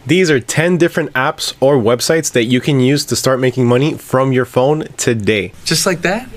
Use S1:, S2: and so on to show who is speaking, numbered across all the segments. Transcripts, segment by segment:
S1: These are 10 different apps or websites that you can use to start making money from your phone today.
S2: Just like that?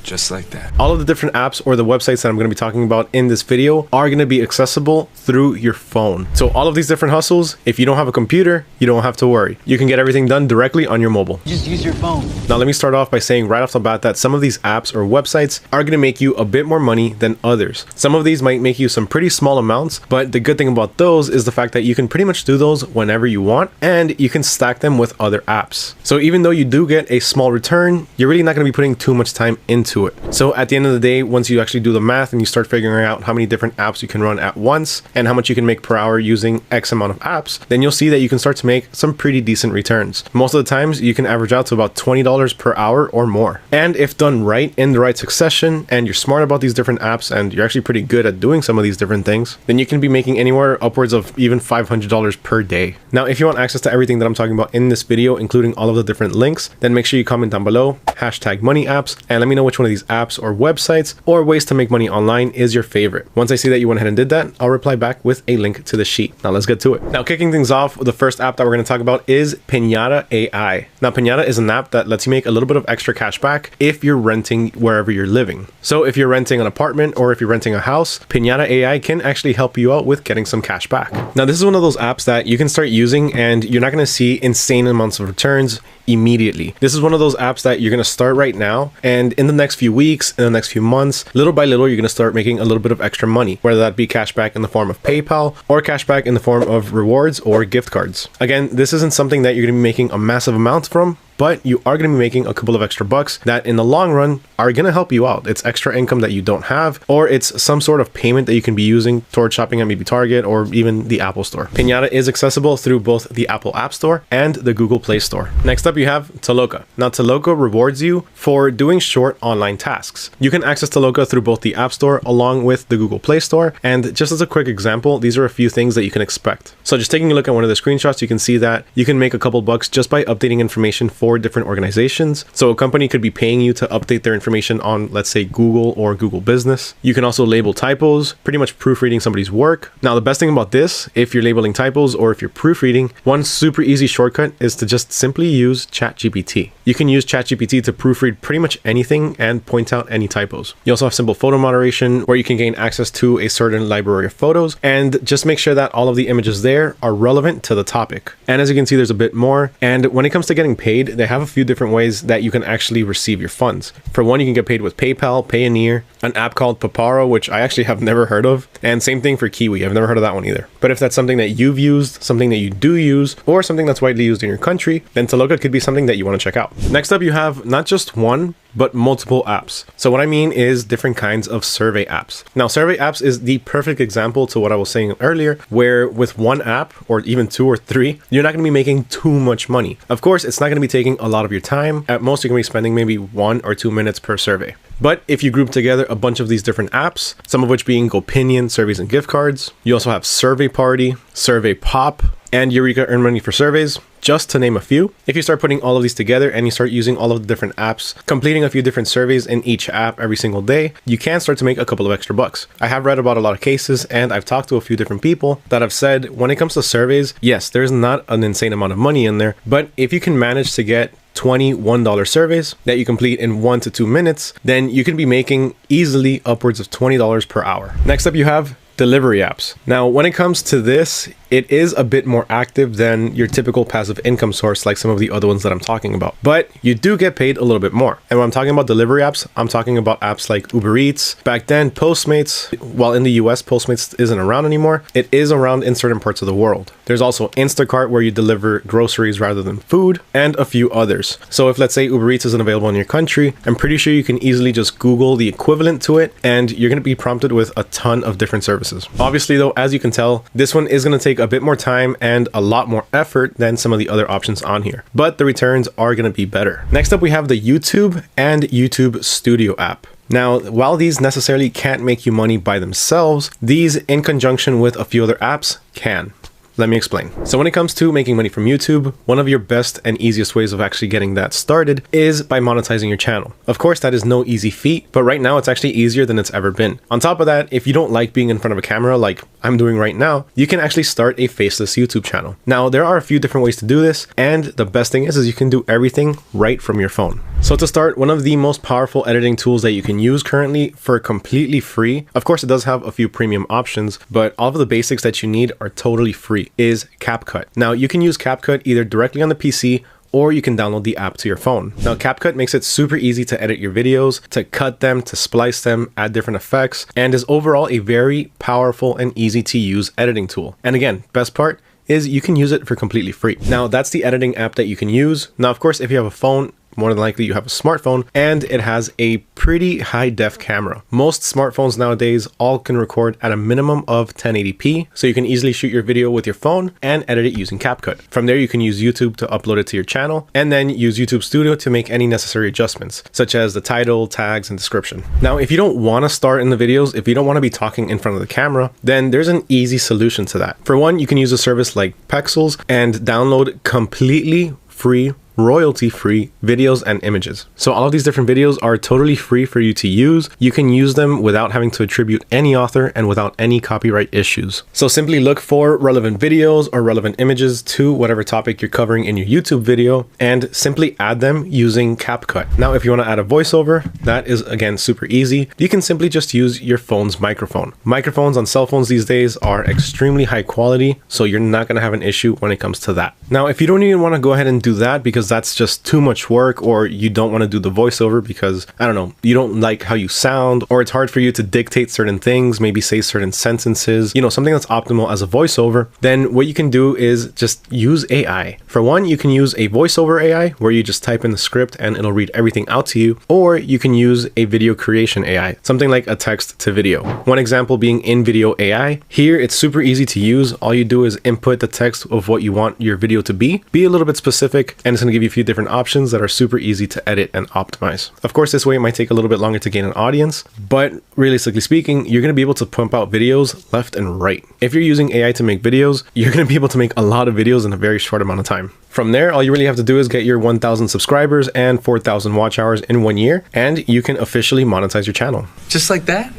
S2: Just like that.
S1: All of the different apps or the websites that I'm going to be talking about in this video are going to be accessible through your phone. So all of these different hustles, if you don't have a computer, you don't have to worry. You can get everything done directly on your mobile.
S3: Just use your phone.
S1: Now let me start off by saying right off the bat that some of these apps or websites are going to make you a bit more money than others. Some of these might make you some pretty small amounts, but the good thing about those is the fact that you can pretty much do those whenever you want, and you can stack them with other apps. So even though you do get a small return, you're really not going to be putting too much time into it. So at the end of the day, once you actually do the math and you start figuring out how many different apps you can run at once and how much you can make per hour using X amount of apps, then you'll see that you can start to make some pretty decent returns. Most of the times you can average out to about $20 per hour or more. And if done right in the right succession and you're smart about these different apps and you're actually pretty good at doing some of these different things, then you can be making anywhere upwards of even $500 per day. Now, if you want access to everything that I'm talking about in this video, including all of the different links, then make sure you comment down below, #moneyapps, and let me know which one of these apps or websites or ways to make money online is your favorite. Once I see that you went ahead and did that, I'll reply back with a link to the sheet. Now let's get to it. Now, kicking things off, the first app that we're going to talk about is Pinata.ai. Now, Pinata is an app that lets you make a little bit of extra cash back if you're renting wherever you're living. So if you're renting an apartment or if you're renting a house, Pinata.ai can actually help you out with getting some cash back. Now, this is one of those apps that you can start using and you're not going to see insane amounts of returns immediately. This is one of those apps that you're going to start right now, and in the next few weeks, in the next few months, little by little, you're going to start making a little bit of extra money, whether that be cash back in the form of PayPal or cash back in the form of rewards or gift cards. Again, this isn't something that you're going to be making a massive amount from, but you are going to be making a couple of extra bucks that in the long run are going to help you out. It's extra income that you don't have, or it's some sort of payment that you can be using towards shopping at maybe Target or even the Apple Store. Pinata is accessible through both the Apple App Store and the Google Play Store. Next up, you have Toloka. Now, Toloka rewards you for doing short online tasks. You can access Toloka through both the App Store along with the Google Play Store. And just as a quick example, these are a few things that you can expect. So just taking a look at one of the screenshots, you can see that you can make a couple bucks just by updating information for different organizations. So a company could be paying you to update their information on, let's say, Google or Google Business. You can also label typos, pretty much proofreading somebody's work. Now, the best thing about this, if you're labeling typos or if you're proofreading, one super easy shortcut is to just simply use ChatGPT. You can use ChatGPT to proofread pretty much anything and point out any typos. You also have simple photo moderation where you can gain access to a certain library of photos and just make sure that all of the images there are relevant to the topic. And as you can see, there's a bit more. And when it comes to getting paid, they have a few different ways that you can actually receive your funds. For one, you can get paid with PayPal, Payoneer, an app called Paparo, which I actually have never heard of, and same thing for Kiwi. I've never heard of that one either. But if that's something that you've used, something that you do use, or something that's widely used in your country, then Toloka could be something that you want to check out. Next up, you have not just one, but multiple apps. So what I mean is different kinds of survey apps. Now, survey apps is the perfect example to what I was saying earlier, where with one app or even two or three, you're not going to be making too much money. Of course, it's not going to be taking a lot of your time. At most, you're going to be spending maybe 1 or 2 minutes per survey. But if you group together a bunch of these different apps, some of which being GoPinion, surveys and gift cards, you also have Survey Party, Survey Pop, and Eureka Earn Money for Surveys, just to name a few. If you start putting all of these together and you start using all of the different apps, completing a few different surveys in each app every single day, you can start to make a couple of extra bucks. I have read about a lot of cases and I've talked to a few different people that have said when it comes to surveys, yes, there's not an insane amount of money in there, but if you can manage to get $21 surveys that you complete in 1 to 2 minutes, then you can be making easily upwards of $20 per hour. Next up, you have delivery apps. Now, when it comes to this, it is a bit more active than your typical passive income source like some of the other ones that I'm talking about, but you do get paid a little bit more. And when I'm talking about delivery apps, I'm talking about apps like Uber Eats. Back then, Postmates, while in the US, Postmates isn't around anymore, it is around in certain parts of the world. There's also Instacart where you deliver groceries rather than food, and a few others. So if let's say Uber Eats isn't available in your country, I'm pretty sure you can easily just Google the equivalent to it and you're going to be prompted with a ton of different services. Obviously though, as you can tell, this one is going to take a bit more time and a lot more effort than some of the other options on here, but the returns are going to be better. Next up, we have the YouTube and YouTube Studio app. Now, while these necessarily can't make you money by themselves, these in conjunction with a few other apps can. Let me explain. So when it comes to making money from YouTube, one of your best and easiest ways of actually getting that started is by monetizing your channel. Of course, that is no easy feat, but right now it's actually easier than it's ever been. On top of that, if you don't like being in front of a camera like I'm doing right now, you can actually start a faceless YouTube channel. Now, there are a few different ways to do this, and the best thing is you can do everything right from your phone. So to start, one of the most powerful editing tools that you can use currently for completely free, of course it does have a few premium options, but all of the basics that you need are totally free, is CapCut. Now, you can use CapCut either directly on the PC or you can download the app to your phone. Now, CapCut makes it super easy to edit your videos, to cut them, to splice them, add different effects, and is overall a very powerful and easy to use editing tool. And again, best part is you can use it for completely free. Now, that's the editing app that you can use. Now, of course, if you have a phone, more than likely you have a smartphone, and it has a pretty high def camera. Most smartphones nowadays all can record at a minimum of 1080p, so you can easily shoot your video with your phone and edit it using CapCut. From there, you can use YouTube to upload it to your channel, and then use YouTube Studio to make any necessary adjustments, such as the title, tags, and description. Now, if you don't want to start in the videos, if you don't want to be talking in front of the camera, then there's an easy solution to that. For one, you can use a service like Pexels and download completely free, royalty-free videos and images. So all of these different videos are totally free for you to use. You can use them without having to attribute any author and without any copyright issues. So simply look for relevant videos or relevant images to whatever topic you're covering in your YouTube video and simply add them using CapCut. Now, if you want to add a voiceover, that is again super easy. You can simply just use your phone's microphone. Microphones on cell phones these days are extremely high quality, so you're not going to have an issue when it comes to that. Now, if you don't even want to go ahead and do that because that's just too much work, or you don't want to do the voiceover because, I don't know, you don't like how you sound, or it's hard for you to dictate certain things, maybe say certain sentences, you know, something that's optimal as a voiceover, then what you can do is just use AI. For one, you can use a voiceover AI where you just type in the script and it'll read everything out to you, or you can use a video creation AI, something like a text to video. One example being InVideo AI. Here, it's super easy to use. All you do is input the text of what you want your video to be a little bit specific, and it's going to give you a few different options that are super easy to edit and optimize. Of course, this way it might take a little bit longer to gain an audience, but realistically speaking, you're going to be able to pump out videos left and right. If you're using AI to make videos, you're going to be able to make a lot of videos in a very short amount of time. From there, all you really have to do is get your 1,000 subscribers and 4,000 watch hours in 1 year, and you can officially monetize your channel.
S2: Just like that?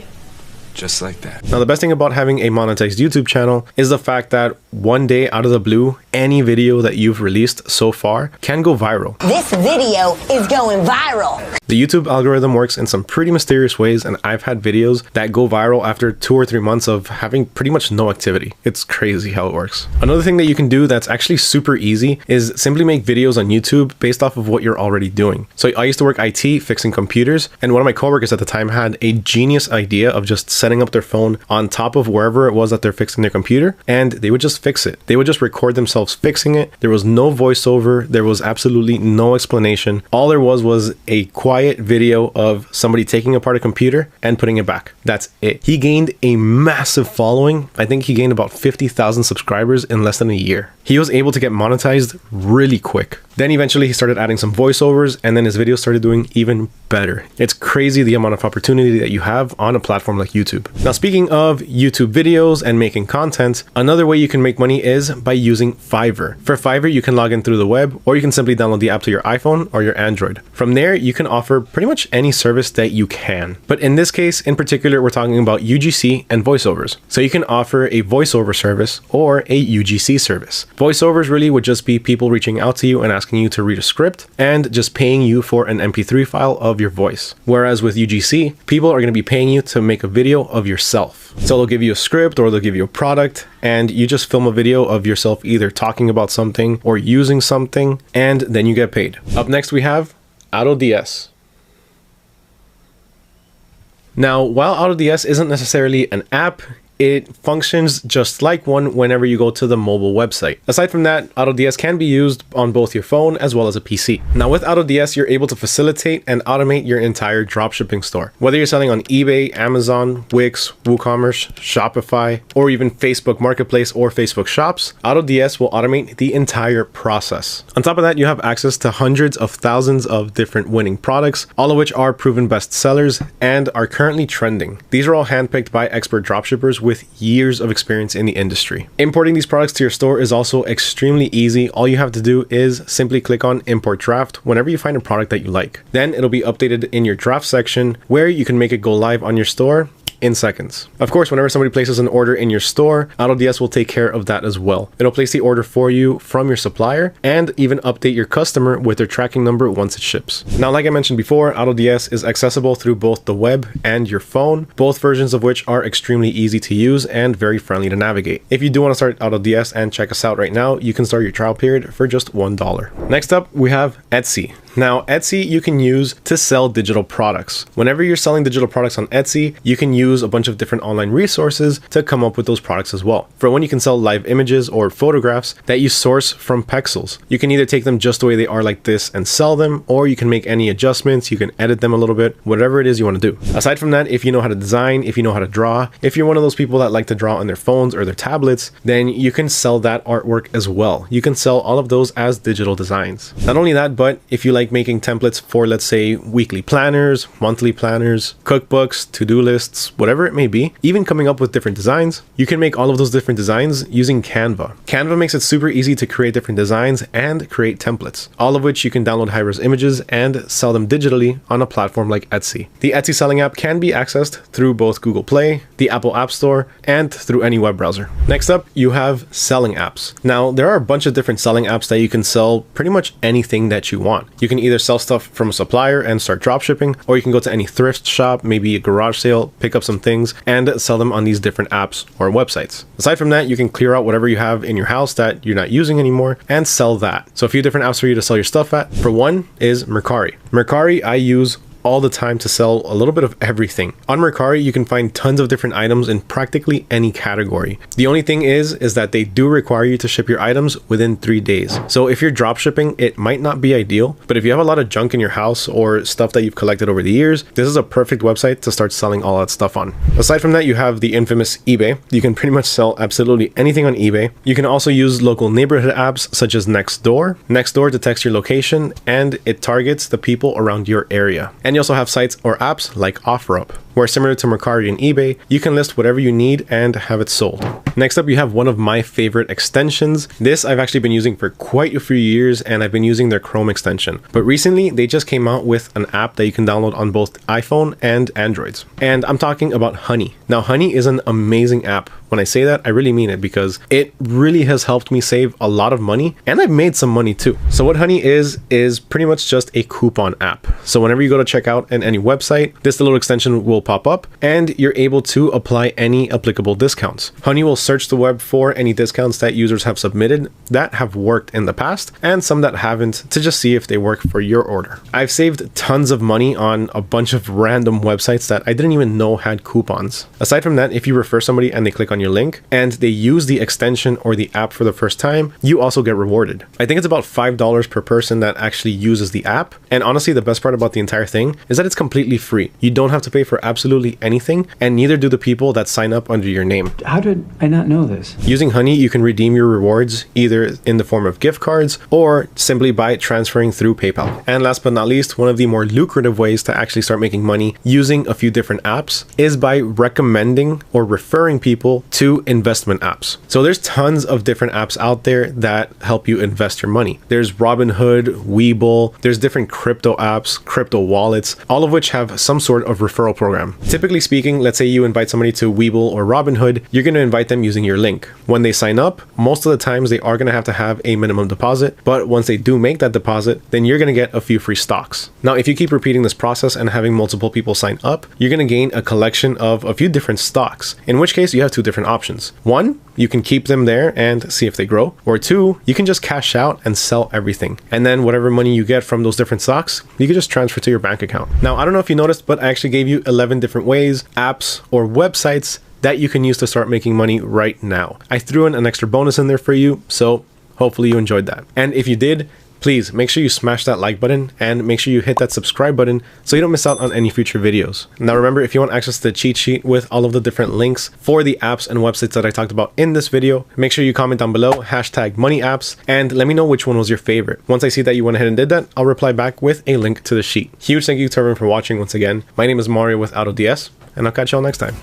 S2: Just like that.
S1: Now, the best thing about having a monetized YouTube channel is the fact that one day out of the blue, any video that you've released so far can go viral.
S3: This video is going viral.
S1: The YouTube algorithm works in some pretty mysterious ways, and I've had videos that go viral after 2 or 3 months of having pretty much no activity. It's crazy how it works. Another thing that you can do that's actually super easy is simply make videos on YouTube based off of what you're already doing. So I used to work IT fixing computers, and one of my coworkers at the time had a genius idea of just setting up their phone on top of wherever it was that they're fixing their computer, and they would just fix it. They would just record themselves fixing it. There was no voiceover. There was absolutely no explanation. All there was a quiet video of somebody taking apart a computer and putting it back. That's it. He gained a massive following. I think he gained about 50,000 subscribers in less than a year. He was able to get monetized really quick. Then eventually he started adding some voiceovers, and then his videos started doing even better. It's crazy the amount of opportunity that you have on a platform like YouTube. Now, speaking of YouTube videos and making content, another way you can make money is by using Fiverr. For Fiverr, you can log in through the web, or you can simply download the app to your iPhone or your Android. From there, you can offer pretty much any service that you can. But in this case, in particular, we're talking about UGC and voiceovers. So you can offer a voiceover service or a UGC service. Voiceovers really would just be people reaching out to you and asking you to read a script and just paying you for an MP3 file of your voice. Whereas with UGC, people are going to be paying you to make a video of yourself. So they'll give you a script or they'll give you a product, and you just film a video of yourself either talking about something or using something, and then you get paid. Up next, we have AutoDS. Now, while AutoDS isn't necessarily an app, it functions just like one whenever you go to the mobile website. Aside from that, AutoDS can be used on both your phone as well as a PC. Now with AutoDS, you're able to facilitate and automate your entire dropshipping store. Whether you're selling on eBay, Amazon, Wix, WooCommerce, Shopify, or even Facebook Marketplace or Facebook Shops, AutoDS will automate the entire process. On top of that, you have access to hundreds of thousands of different winning products, all of which are proven best sellers and are currently trending. These are all handpicked by expert dropshippers with years of experience in the industry. Importing these products to your store is also extremely easy. All you have to do is simply click on import draft whenever you find a product that you like. Then it'll be updated in your draft section where you can make it go live on your store in seconds. Of course, whenever somebody places an order in your store, AutoDS will take care of that as well. It'll place the order for you from your supplier and even update your customer with their tracking number once it ships. Now, like I mentioned before, AutoDS is accessible through both the web and your phone, both versions of which are extremely easy to use and very friendly to navigate. If you do want to start AutoDS and check us out right now, you can start your trial period for just $1. Next up, we have Etsy. Now, Etsy you can use to sell digital products. Whenever you're selling digital products on Etsy, you can use a bunch of different online resources to come up with those products as well. For one, you can sell live images or photographs that you source from pixels. You can either take them just the way they are like this and sell them, or you can make any adjustments, you can edit them a little bit, whatever it is you want to do. Aside from that, if you know how to design, if you know how to draw, if you're one of those people that like to draw on their phones or their tablets, then you can sell that artwork as well. You can sell all of those as digital designs. Not only that, but if you like making templates for, let's say, weekly planners, monthly planners, cookbooks, to-do lists, whatever it may be, even coming up with different designs, you can make all of those different designs using Canva. Canva makes it super easy to create different designs and create templates, all of which you can download high-res images and sell them digitally on a platform like Etsy. The Etsy selling app can be accessed through both Google Play, the Apple App Store, and through any web browser. Next up, you have selling apps. Now, there are a bunch of different selling apps that you can sell pretty much anything that you want. You can either sell stuff from a supplier and start dropshipping, or you can go to any thrift shop, maybe a garage sale, pick up some things and sell them on these different apps or websites. Aside from that, you can clear out whatever you have in your house that you're not using anymore and sell that. So a few different apps for you to sell your stuff at. For one is Mercari. Mercari I use all the time to sell a little bit of everything. On Mercari, you can find tons of different items in practically any category. The only thing is that they do require you to ship your items within 3 days. So if you're drop shipping, it might not be ideal, but if you have a lot of junk in your house or stuff that you've collected over the years, this is a perfect website to start selling all that stuff on. Aside from that, you have the infamous eBay. You can pretty much sell absolutely anything on eBay. You can also use local neighborhood apps such as Nextdoor. Nextdoor detects your location and it targets the people around your area. And you also have sites or apps like OfferUp, where similar to Mercari and eBay, you can list whatever you need and have it sold. Next up, you have one of my favorite extensions. This I've actually been using for quite a few years and I've been using their Chrome extension. But recently, they just came out with an app that you can download on both iPhone and Androids. And I'm talking about Honey. Now, Honey is an amazing app. When I say that, I really mean it because it really has helped me save a lot of money and I've made some money too. So what Honey is pretty much just a coupon app. So whenever you go to check out any website, this little extension will pop up and you're able to apply any applicable discounts. Honey will search the web for any discounts that users have submitted that have worked in the past and some that haven't to just see if they work for your order. I've saved tons of money on a bunch of random websites that I didn't even know had coupons. Aside from that, if you refer somebody and they click on your link and they use the extension or the app for the first time, you also get rewarded. I think it's about $5 per person that actually uses the app. And honestly, the best part about the entire thing is that it's completely free. You don't have to pay for absolutely anything, and neither do the people that sign up under your name.
S4: How did I not know this?
S1: Using Honey, you can redeem your rewards either in the form of gift cards or simply by transferring through PayPal. And last but not least, one of the more lucrative ways to actually start making money using a few different apps is by recommending or referring people to investment apps. So there's tons of different apps out there that help you invest your money. There's Robinhood, Webull, there's different crypto apps, crypto wallets, all of which have some sort of referral program. Typically speaking, let's say you invite somebody to Webull or Robinhood, you're going to invite them using your link. When they sign up, most of the times they are going to have a minimum deposit, but once they do make that deposit, then you're going to get a few free stocks. Now, if you keep repeating this process and having multiple people sign up, you're going to gain a collection of a few different stocks, in which case you have two different options. One, you can keep them there and see if they grow, or two, you can just cash out and sell everything. And then whatever money you get from those different stocks, you can just transfer to your bank account. Now, I don't know if you noticed, but I actually gave you 11 different ways, apps, or websites that you can use to start making money right now. I threw in an extra bonus in there for you, so hopefully you enjoyed that. And if you did, please make sure you smash that like button and make sure you hit that subscribe button so you don't miss out on any future videos. Now remember, if you want access to the cheat sheet with all of the different links for the apps and websites that I talked about in this video, make sure you comment down below, #moneyapps, and let me know which one was your favorite. Once I see that you went ahead and did that, I'll reply back with a link to the sheet. Huge thank you to everyone for watching once again. My name is Mario with AutoDS, and I'll catch y'all next time.